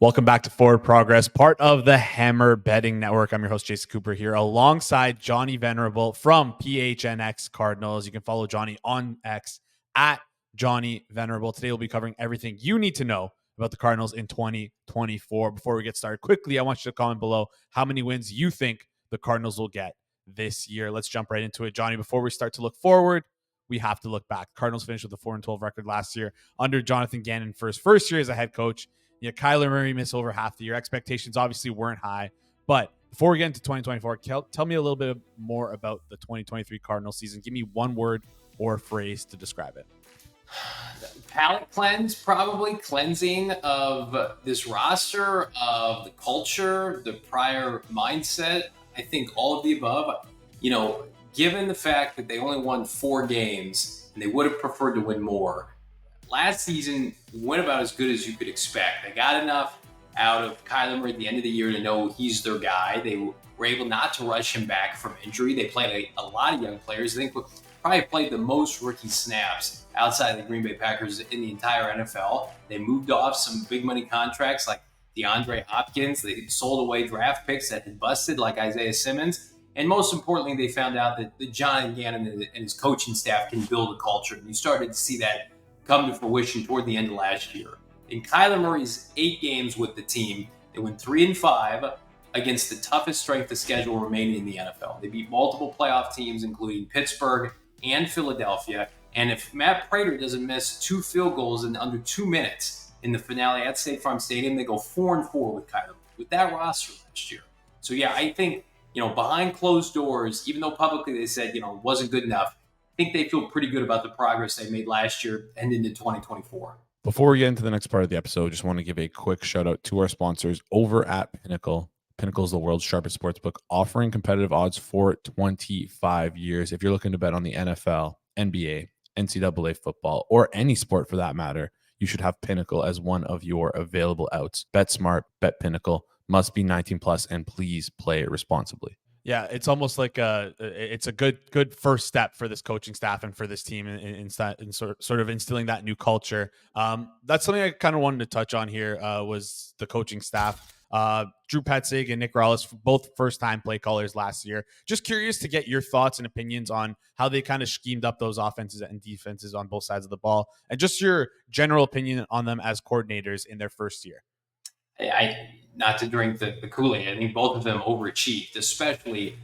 Welcome back to Forward Progress, part of the Hammer Betting Network. I'm your host, Jason Cooper, here alongside Johnny Venerable from PHNX Cardinals. You can follow Johnny on X at Johnny Venerable. Today we'll be covering everything you need to know about the Cardinals in 2024. Before we get started, quickly, I want you to comment below how many wins you think the Cardinals will get this year. Let's jump right into it. Johnny, before we start to look forward, we have to look back. Cardinals finished with a 4-12 record last year under Jonathan Gannon for his first year as a head coach. Yeah, Kyler Murray missed over half the year. Expectations obviously weren't high. But before we get into 2024, tell me a little bit more about the 2023 Cardinals season. Give me one word or phrase to describe it. Palate cleanse, probably cleansing of this roster, of the culture, the prior mindset. I think all of the above. Given the fact that they only won 4 games and they would have preferred to win more, last season went about as good as you could expect. They got enough out of Kyler Murray at the end of the year to know he's their guy. They were able not to rush him back from injury. They played a lot of young players. I think probably played the most rookie snaps outside of the Green Bay Packers in the entire NFL. They moved off some big money contracts like DeAndre Hopkins. They sold away draft picks that had busted like Isaiah Simmons. And most importantly, they found out that John Gannon and his coaching staff can build a culture. And you started to see that come to fruition toward the end of last year. In Kyler Murray's 8 games with the team, they went 3-5 against the toughest strength of schedule remaining in the NFL. They beat multiple playoff teams, including Pittsburgh and Philadelphia. And if Matt Prater doesn't miss 2 field goals in under 2 minutes in the finale at State Farm Stadium, they go 4-4 with Kyler, with that roster last year. So yeah, I think, behind closed doors, even though publicly they said, it wasn't good enough, I think they feel pretty good about the progress they made last year and into 2024. Before we get into the next part of the episode, just want to give a quick shout out to our sponsors over at Pinnacle. Pinnacle is the world's sharpest sportsbook, offering competitive odds for 25 years. If you're looking to bet on the NFL, NBA, NCAA football, or any sport for that matter, you should have Pinnacle as one of your available outs. Bet smart, bet Pinnacle. Must be 19 plus, and please play responsibly. Yeah, it's almost like it's a good first step for this coaching staff and for this team in sort of instilling that new culture. That's something I kind of wanted to touch on here was the coaching staff. Drew Petzing and Nick Rallis, both first-time play callers last year. Just curious to get your thoughts and opinions on how they kind of schemed up those offenses and defenses on both sides of the ball, and just your general opinion on them as coordinators in their first year. Not to drink the Kool-Aid, I think both of them overachieved, especially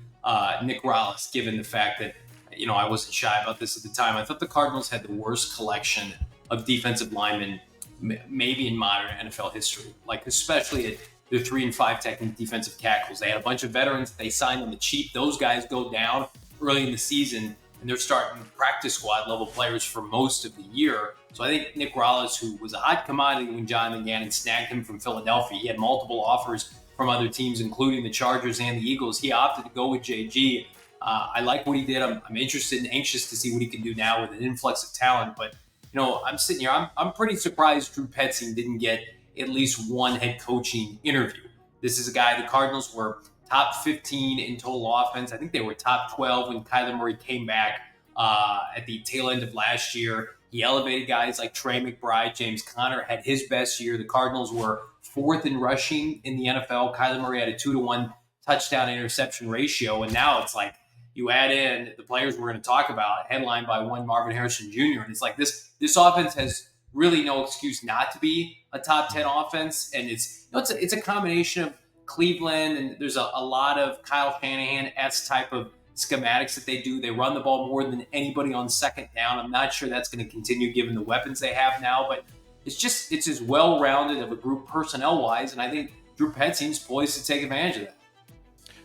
Nick Rallis, given the fact that, I wasn't shy about this at the time. I thought the Cardinals had the worst collection of defensive linemen maybe in modern NFL history, like especially at their 3-5 technique defensive tackles. They had a bunch of veterans they signed on the cheap. Those guys go down early in the season, and they're starting practice squad level players for most of the year. So I think Nick Rallis, who was a hot commodity when Jonathan Gannon snagged him from Philadelphia, he had multiple offers from other teams, including the Chargers and the Eagles. He opted to go with JG. I like what he did. I'm interested and anxious to see what he can do now with an influx of talent. But, I'm sitting here. I'm pretty surprised Drew Petzing didn't get at least one head coaching interview. This is a guy, the Cardinals were top 15 in total offense. I think they were top 12 when Kyler Murray came back at the tail end of last year. He elevated guys like Trey McBride. James Conner had his best year. The Cardinals were 4th in rushing in the NFL. Kyler Murray had a 2-to-1 touchdown interception ratio. And now it's like you add in the players we're going to talk about, headlined by one Marvin Harrison Jr. And it's like this offense has really no excuse not to be a top 10 offense. And it's a combination of Cleveland, and there's a lot of Kyle Shanahan-esque type of schematics that they do. They run the ball more than anybody on second down. I'm not sure that's going to continue given the weapons they have now, but it's as well-rounded of a group personnel-wise, and I think Drew Petzing's poised to take advantage of that.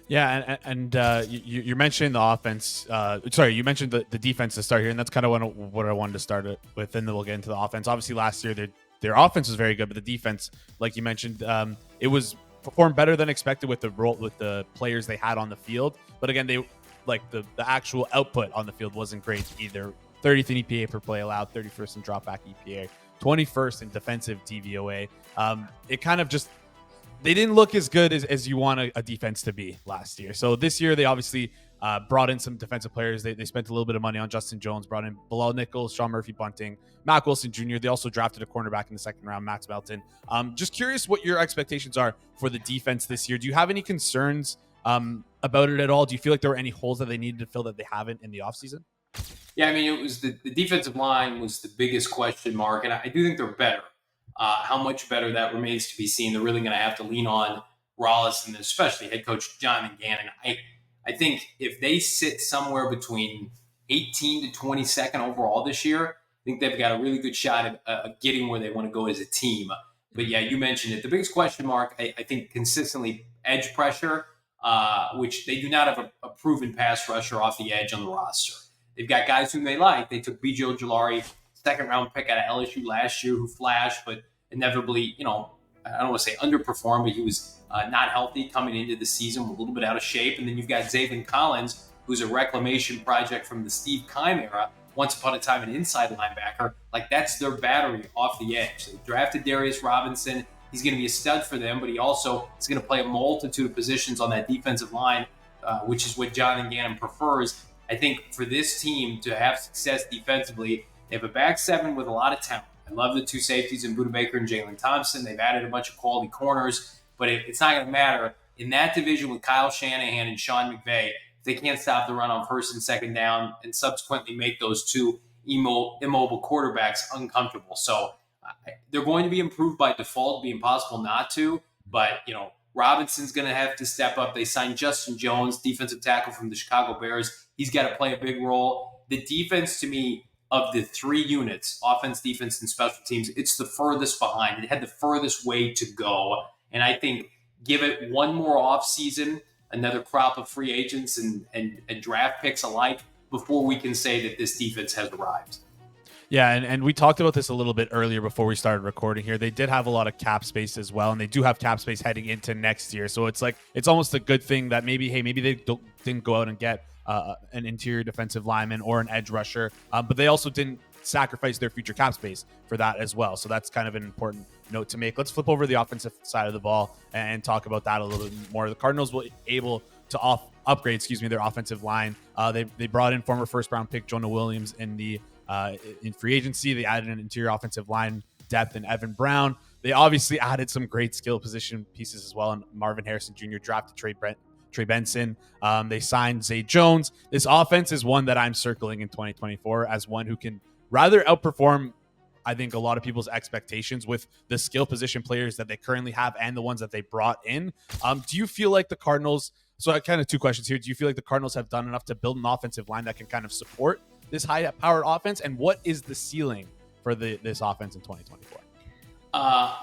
Yeah, and you mentioned the offense. You mentioned the defense to start here, and that's kind of what I wanted to start with, and then we'll get into the offense. Obviously, last year their offense was very good, but the defense, like you mentioned, it was performed better than expected with the players they had on the field. But again, the actual output on the field wasn't great either. 30th in EPA per play allowed, 31st in dropback EPA, 21st in defensive DVOA. It kind of just, they didn't look as good as you want a defense to be last year. So this year they obviously brought in some defensive players. They spent a little bit of money on Justin Jones, brought in Bilal Nichols, Sean Murphy-Bunting, Mack Wilson Jr. They also drafted a cornerback in the second round, Max Melton. Just curious what your expectations are for the defense this year. Do you have any concerns about it at all? Do you feel like there were any holes that they needed to fill that they haven't in the offseason? Yeah, I mean, it was the defensive line was the biggest question mark, and I do think they're better. How much better, that remains to be seen. They're really going to have to lean on Rallis and especially head coach Jonathan Gannon. I think if they sit somewhere between 18 to 22nd overall this year, I think they've got a really good shot at getting where they want to go as a team. But yeah, you mentioned it. The biggest question mark, I think, consistently edge pressure, which they do not have a proven pass rusher off the edge on the roster. They've got guys whom they like. They took B.J. Ojulari, second-round pick out of LSU last year, who flashed, but inevitably, I don't want to say underperformed, but he was not healthy coming into the season, a little bit out of shape. And then you've got Zaven Collins, who's a reclamation project from the Steve Keim era, once upon a time an inside linebacker. Like, that's their battery off the edge. They drafted Darius Robinson. He's going to be a stud for them, but he also is going to play a multitude of positions on that defensive line, which is what Jonathan Gannon prefers. I think for this team to have success defensively, they have a back seven with a lot of talent. I love the two safeties in Budda Baker and Jalen Thompson. They've added a bunch of quality corners, but it's not going to matter. In that division with Kyle Shanahan and Sean McVay, if they can't stop the run on first and second down and subsequently make those two immobile quarterbacks uncomfortable. So they're going to be improved by default. It'd be impossible not to, but, Robinson's going to have to step up. They signed Justin Jones, defensive tackle from the Chicago Bears. He's got to play a big role. The defense, to me, of the three units, offense, defense, and special teams, it's the furthest behind. It had the furthest way to go. And I think give it one more offseason, another crop of free agents and draft picks alike, before we can say that this defense has arrived. Yeah, and we talked about this a little bit earlier before we started recording here. They did have a lot of cap space as well, and they do have cap space heading into next year. So it's almost a good thing that maybe they didn't go out and get an interior defensive lineman or an edge rusher, but they also didn't sacrifice their future cap space for that as well. So that's kind of an important note to make. Let's flip over to the offensive side of the ball and talk about that a little bit more. The Cardinals were able to upgrade their offensive line. They brought in former first-round pick Jonah Williams in free agency. They added an interior offensive line depth in Evan Brown. They obviously added some great skill position pieces as well. And Marvin Harrison Jr. drafted Trey Benson. They signed Zay Jones. This offense is one that I'm circling in 2024 as one who can rather outperform, I think, a lot of people's expectations with the skill position players that they currently have and the ones that they brought in. Do you feel like the Cardinals, so I kind of two questions here. Do you feel like the Cardinals have done enough to build an offensive line that can kind of support this high-powered offense? And what is the ceiling for this offense in 2024?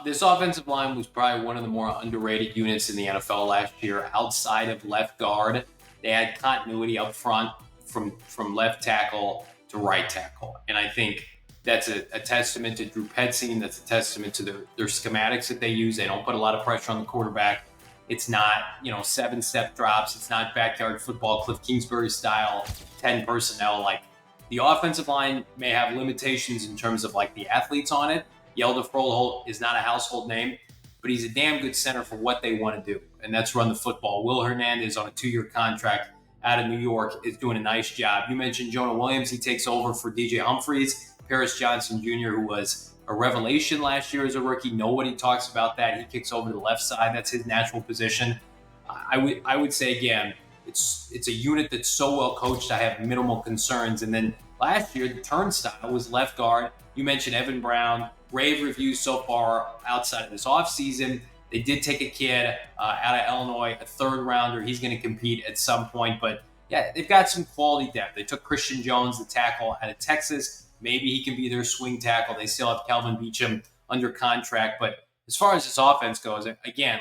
This offensive line was probably one of the more underrated units in the NFL last year. Outside of left guard, they had continuity up front from left tackle to right tackle. And I think that's a testament to Drew Petzing. That's a testament to their schematics that they use. They don't put a lot of pressure on the quarterback. It's not, 7-step drops. It's not backyard football, Cliff Kingsbury style, 10 personnel. Like, the offensive line may have limitations in terms of the athletes on it. Yelda Froholt is not a household name, but he's a damn good center for what they want to do, and that's run the football. Will Hernandez on a 2-year contract out of New York is doing a nice job. You mentioned Jonah Williams. He takes over for DJ Humphries. Paris Johnson Jr., who was a revelation last year as a rookie. Nobody talks about that. He kicks over to the left side. That's his natural position. I would say, again, it's a unit that's so well coached, I have minimal concerns. And then last year, the turnstile was left guard. You mentioned Evan Brown. Rave reviews so far outside of this offseason. They did take a kid out of Illinois, a third rounder. He's going to compete at some point. But, yeah, they've got some quality depth. They took Christian Jones, the tackle, out of Texas. Maybe he can be their swing tackle. They still have Kelvin Beachum under contract. But as far as this offense goes, again,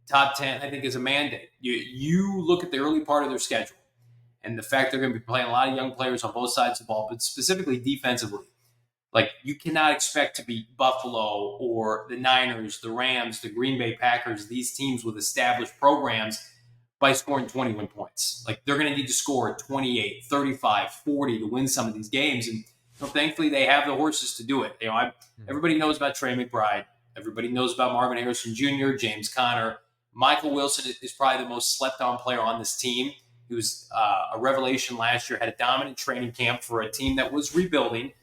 top 10, I think, is a mandate. You look at the early part of their schedule and the fact they're going to be playing a lot of young players on both sides of the ball, but specifically defensively. You cannot expect to beat Buffalo or the Niners, the Rams, the Green Bay Packers, these teams with established programs, by scoring 21 points. They're going to need to score 28, 35, 40 to win some of these games. And thankfully, they have the horses to do it. Everybody knows about Trey McBride. Everybody knows about Marvin Harrison Jr., James Conner. Michael Wilson is probably the most slept-on player on this team. He was a revelation last year, had a dominant training camp for a team that was rebuilding,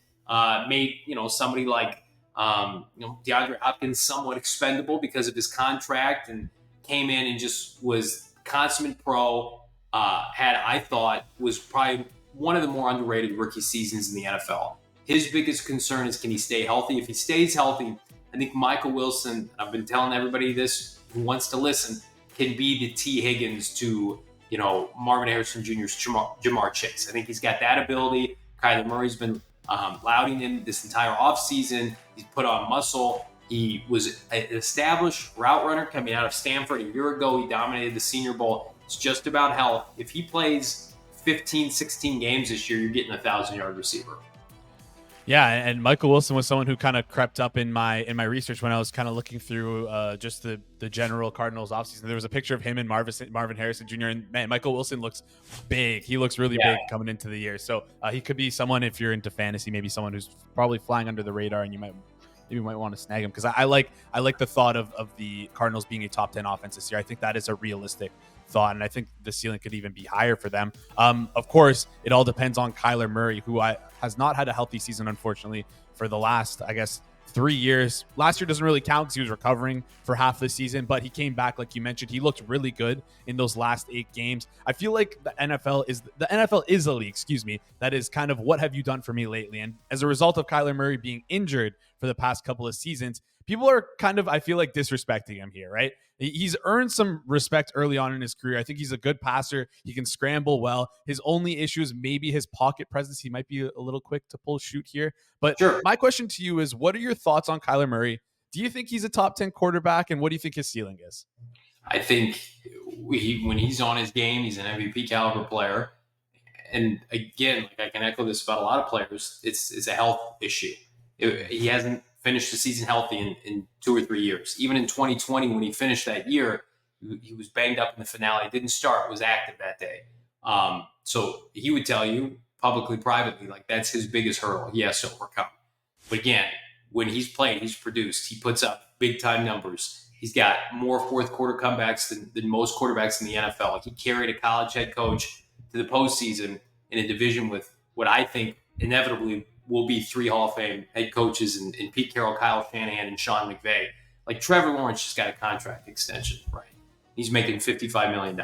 made, somebody like, DeAndre Hopkins somewhat expendable because of his contract, and came in and just was consummate pro. I thought, was probably one of the more underrated rookie seasons in the NFL. His biggest concern is, can he stay healthy? If he stays healthy, I think Michael Wilson, I've been telling everybody this who wants to listen, can be the T. Higgins to, Marvin Harrison Jr.'s Jamar Chase. I think he's got that ability. Kyler Murray's been lauding him this entire offseason. He's put on muscle. He was an established route runner coming out of Stanford a year ago. He dominated the Senior Bowl. It's just about health. If he plays 15, 16 games this year, you're getting a 1,000-yard receiver. Yeah, and Michael Wilson was someone who kind of crept up in my research when I was kind of looking through just the general Cardinals offseason. There was a picture of him and Marvin Harrison Jr. And man, Michael Wilson looks big. He looks really big coming into the year. So he could be someone, if you're into fantasy, maybe someone who's probably flying under the radar, and you might want to snag him, because I like the thought of the Cardinals being a top 10 offense this year. I think that is a realistic thought, and I think the ceiling could even be higher for them. Of course, it all depends on Kyler Murray, who has not had a healthy season, unfortunately, for the last, 3 years. Last year doesn't really count because he was recovering for half the season, but he came back, like you mentioned. He looked really good in those last 8 games. I feel like the NFL is a league, that is kind of, what have you done for me lately? And as a result of Kyler Murray being injured for the past couple of seasons, people are kind of, I feel like, disrespecting him here, right? He's earned some respect early on in his career. I think he's a good passer. He can scramble well. His only issue is maybe his pocket presence. He might be a little quick to pull shoot here. But sure, my question to you is, what are your thoughts on Kyler Murray? Do you think he's a top 10 quarterback, and what do you think his ceiling is? I think when he's on his game, he's an MVP caliber player. And again, I can echo this about a lot of players. It's a health issue. He hasn't finished the season healthy in 2 or 3 years. Even in 2020, when he finished that year, he was banged up in the finale. Didn't start, was active that day. So he would tell you publicly, privately, like, that's his biggest hurdle he has to overcome. But again, when he's played, he's produced. He puts up big-time numbers. He's got more fourth-quarter comebacks than most quarterbacks in the NFL. He carried a college head coach to the postseason in a division with what I think inevitably will be 3 Hall of Fame head coaches in Pete Carroll, Kyle Shanahan, and Sean McVay. Like, Trevor Lawrence just got a contract extension, right? He's making $55 million,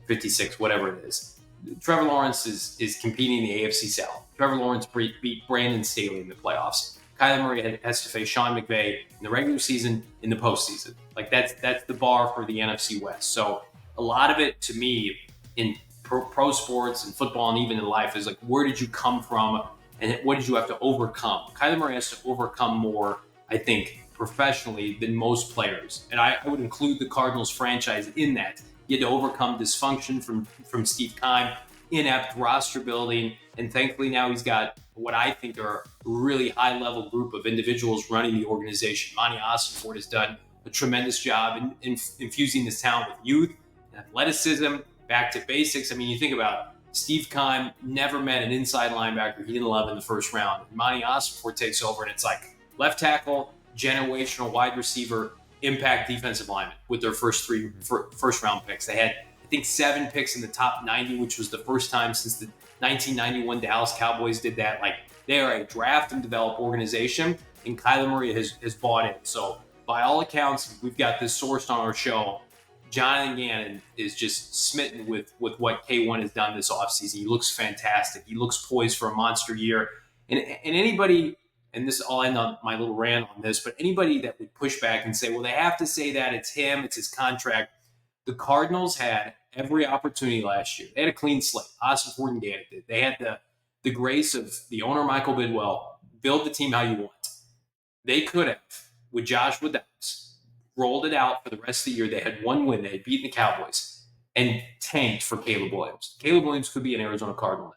56, whatever it is. Trevor Lawrence is competing in the AFC South. Trevor Lawrence beat Brandon Staley in the playoffs. Kyler Murray has to face Sean McVay in the regular season, in the postseason. Like, that's the bar for the NFC West. So a lot of it, to me, in pro sports and football and even in life, is like, where did you come from and what did you have to overcome? Kyler Murray has to overcome more, I think, professionally than most players. And I would include the Cardinals franchise in that. He had to overcome dysfunction from Steve Keim, inept roster building, and thankfully now he's got what I think are a really high-level group of individuals running the organization. Monty Ossenfort has done a tremendous job in infusing this talent with youth, athleticism, back to basics. I mean, you think about Steve Keim never met an inside linebacker he didn't love in the first round. Monty Ossenfort takes over, and it's like left tackle, generational wide receiver, impact defensive lineman with their first 3 first-round picks. They had, I think, 7 picks in the top 90, which was the first time since the 1991 Dallas Cowboys did that. Like, they are a draft and develop organization, and Kyler Murray has bought in. So by all accounts, we've got this sourced on our show. Jonathan Gannon is just smitten with what K1 has done this offseason. He looks fantastic. He looks poised for a monster year. And anybody, and this, I'll end on my little rant on this, but anybody that would push back and say, well, they have to say that it's him, it's his contract. The Cardinals had every opportunity last year. They had a clean slate. Ossenfort and Gannon did. They had the grace of the owner, Michael Bidwell, build the team how you want. They could have, with Joshua Dobbs, rolled it out for the rest of the year. They had 1 win. They had beaten the Cowboys and tanked for Caleb Williams. Caleb Williams could be an Arizona Cardinal.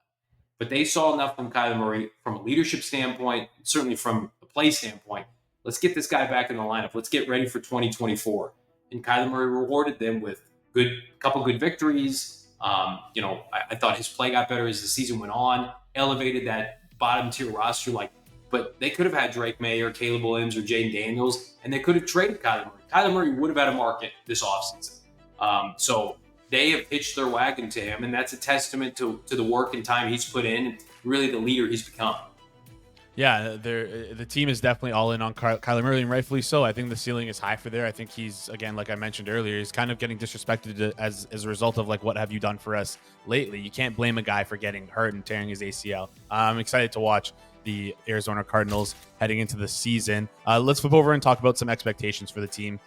But they saw enough from Kyler Murray from a leadership standpoint, certainly from a play standpoint. Let's get this guy back in the lineup. Let's get ready for 2024. And Kyler Murray rewarded them with a couple good victories. I thought his play got better as the season went on, elevated that bottom tier roster. But they could have had Drake May or Caleb Williams or Jaden Daniels, and they could have traded Kyler Murray. Kyler Murray would have had a market this offseason. So they have hitched their wagon to him, and that's a testament to the work and time he's put in, and really the leader he's become. Yeah, the team is definitely all in on Kyler Murray, and rightfully so. I think the ceiling is high for there. I think he's, again, like I mentioned earlier, he's kind of getting disrespected as a result of like, what have you done for us lately? You can't blame a guy for getting hurt and tearing his ACL. I'm excited to watch the Arizona Cardinals heading into the season. Let's flip over and talk about some expectations for the team.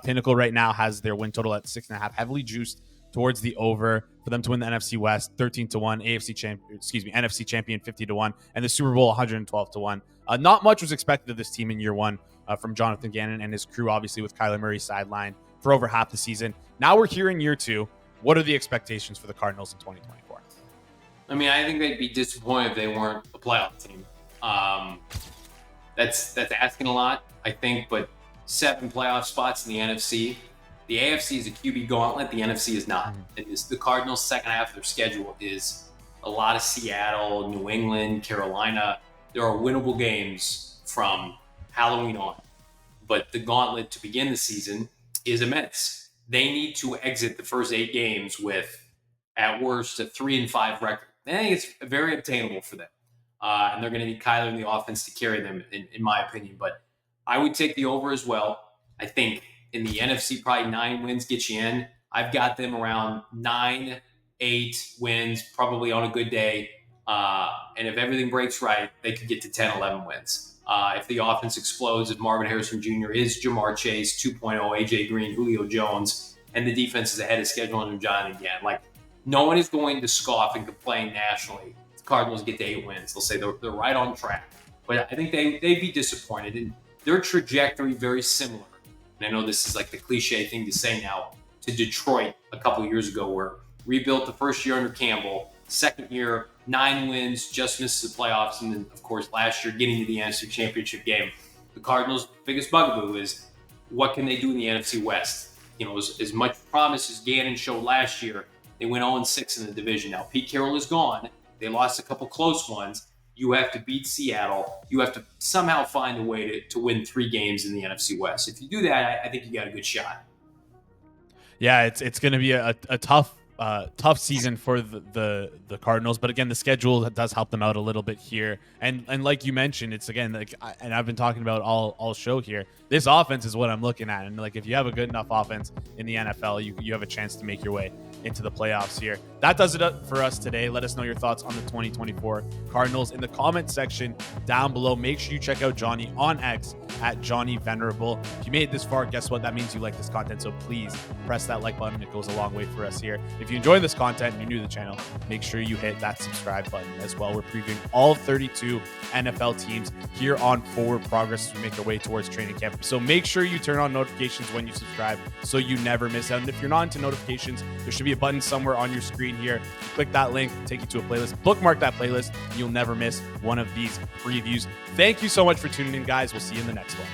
Pinnacle right now has their win total at 6.5, heavily juiced towards the over for them to win the NFC West 13-1, NFC champion 50-1, and the Super Bowl 112-1. Not much was expected of this team in year one from Jonathan Gannon and his crew, obviously with Kyler Murray sidelined for over half the season. Now we're here in year two. What are the expectations for the Cardinals in 2024? I mean, I think they'd be disappointed if they weren't a playoff team. That's asking a lot, I think, but 7 playoff spots in the NFC. The AFC is a QB gauntlet. The NFC is not. The Cardinals' second half of their schedule is a lot of Seattle, New England, Carolina. There are winnable games from Halloween on. But the gauntlet to begin the season is immense. They need to exit the first 8 games with, at worst, a 3-5 record. I think it's very obtainable for them. And they're going to need Kyler in the offense to carry them, in my opinion. But I would take the over as well. I think in the NFC, probably 9 wins get you in. I've got them around 9, 8 wins, probably on a good day. And if everything breaks right, they could get to 10, 11 wins. If the offense explodes, if Marvin Harrison Jr. is Jamar Chase 2.0, AJ Green, Julio Jones, and the defense is ahead of schedule under John again, like, no one is going to scoff and complain nationally. The Cardinals get to 8 wins. They'll say they're right on track. But I think they'd be disappointed. And their trajectory very similar. And I know this is like the cliche thing to say now, to Detroit a couple of years ago, where rebuilt the first year under Campbell, second year, 9 wins, just misses the playoffs, and then, of course, last year getting to the NFC Championship game. The Cardinals' biggest bugaboo is what can they do in the NFC West? You know, as much promise as Gannon showed last year, they went 0-6 in the division. Now, Pete Carroll is gone. They lost a couple close ones. You have to beat Seattle. You have to somehow find a way to win 3 games in the NFC West. If you do that, I think you got a good shot. Yeah, it's going to be a tough season for the Cardinals, but again, the schedule does help them out a little bit here. And like you mentioned, it's again like, and I've been talking about all show here. This offense is what I'm looking at, and like if you have a good enough offense in the NFL, you have a chance to make your way into the playoffs here. That does it up for us today. Let us know your thoughts on the 2024 Cardinals in the comment section down below. Make sure you check out Johnny on X at Johnny Venerable. If you made it this far, guess what? That means you like this content, so please press that like button. It goes a long way for us here. If you enjoy this content and you're new to the channel, make sure you hit that subscribe button as well. We're previewing all 32 NFL teams here on Forward Progress as we make our way towards training camp. So make sure you turn on notifications when you subscribe so you never miss out. And if you're not into notifications, there should be a button somewhere on your screen here. Click that link, take you to a playlist. Bookmark that playlist. You'll never miss one of these previews. Thank you so much for tuning in, guys. We'll see you in the next one.